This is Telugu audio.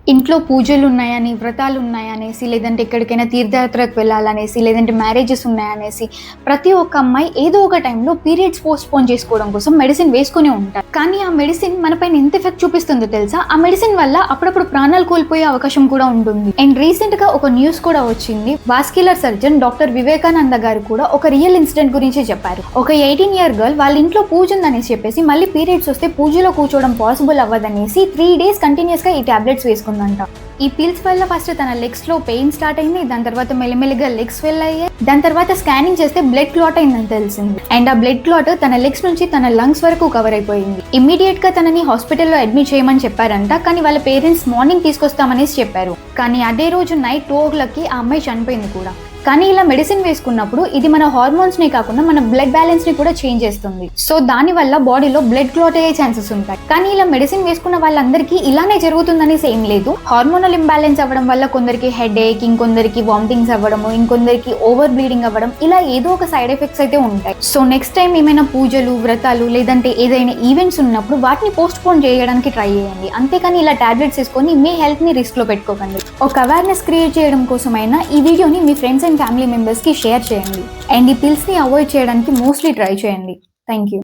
ఇంట్లో పూజలున్నాయని, వ్రతాలున్నాయనేసి, లేదంటే ఎక్కడికైనా తీర్థయాత్రకు వెళ్ళాలనేసి, లేదంటే మ్యారేజెస్ ఉన్నాయనేసి, ప్రతి ఒక్క అమ్మాయి ఏదో ఒక టైంలో పీరియడ్స్ పోస్ట్‌పోన్ చేసుకోవడం కోసం మెడిసిన్ వేసుకునే ఉంటారు. కానీ ఆ మెడిసిన్ మన పైన ఎంత ఎఫెక్ట్ చూపిస్తుందో తెలుసా? ఆ మెడిసిన్ వల్ల అప్పుడప్పుడు ప్రాణాలు కోల్పోయే అవకాశం కూడా ఉంటుంది. అండ్ రీసెంట్‌గా ఒక న్యూస్ కూడా వచ్చింది. వాస్క్యులర్ సర్జన్ డాక్టర్ వివేకానంద గారు కూడా ఒక రియల్ ఇన్సిడెంట్ గురించి చెప్పారు. ఒక 18 ఇయర్ గర్ల్ వాళ్ళ ఇంట్లో పూజ ఉందనేసి చెప్పేసి మళ్ళీ పీరియడ్స్ వస్తే పూజలో కూర్చోవడం పాసిబుల్ అవ్వదనేసి 3 డేస్ కంటిన్యూస్‌గా ఈ టాబ్లెట్స్ వేసుకుందంట. ఈ పిల్స్ వల్ల ఫస్ట్ తన లెగ్స్ లో పెయిన్ స్టార్ట్ అయింది. దాని తర్వాత మెల్లిమెల్లిగా లెగ్స్ ఫెల్ అయ్యాయి. దాని తర్వాత స్కానింగ్ చేస్తే బ్లడ్ క్లాట్ అయిందని తెలిసింది. అండ్ ఆ బ్లడ్ క్లాట్ తన లెగ్స్ నుంచి తన లంగ్స్ వరకు కవర్ అయిపోయింది. ఇమ్మీడియట్ గా తనని హాస్పిటల్లో అడ్మిట్ చేయమని చెప్పారంట. కానీ వాళ్ళ పేరెంట్స్ మార్నింగ్ తీసుకొస్తామనేసి చెప్పారు. కానీ అదే రోజు నైట్ 2 o'clock ఆ అమ్మాయి చనిపోయింది కూడా. కానీ ఇలా మెడిసిన్ వేసుకున్నప్పుడు ఇది మన హార్మోన్స్ ని కాకుండా మన బ్లడ్ బ్యాలెన్స్ ని కూడా చేంజ్ చేస్తుంది. సో దాని వల్ల బాడీలో బ్లడ్ క్లాట్ అయ్యే ఛాన్సెస్ ఉంటాయి. కానీ ఇలా మెడిసిన్ వేసుకున్న వాళ్ళందరికీ ఇలానే జరుగుతుందనేసి ఏం లేదు. హార్మోనల్ ఇంబ్యాలెన్స్ అవ్వడం వల్ల కొందరికి హెడ్ ఏక్, ఇంకొందరికి వామిటింగ్స్ అవ్వడము, ఇంకొందరికి ఓవర్ బ్లీడింగ్ అవ్వడం, ఇలా ఏదో ఒక సైడ్ ఎఫెక్ట్స్ అయితే ఉంటాయి. సో నెక్స్ట్ టైం ఏమైనా పూజలు, వ్రతాలు లేదంటే ఏదైనా ఈవెంట్స్ ఉన్నప్పుడు వాటిని పోస్ట్ పోన్ చేయడానికి ట్రై చేయండి. అంతేకాని ఇలా టాబ్లెట్స్ వేసుకొని మీ హెల్త్ ని రిస్క్ లో పెట్టుకోకండి. ఒక అవేర్నెస్ క్రియేట్ చేయడం కోసమైనా ఈ వీడియోని మీ ఫ్రెండ్స్ అండ్ ఫ్యామిలీ మెంబర్స్ కి షేర్ చేయండి. అండ్ ఈ పిల్స్ ని అవాయిడ్ చేయడానికి మోస్ట్లీ ట్రై చేయండి. Thank you.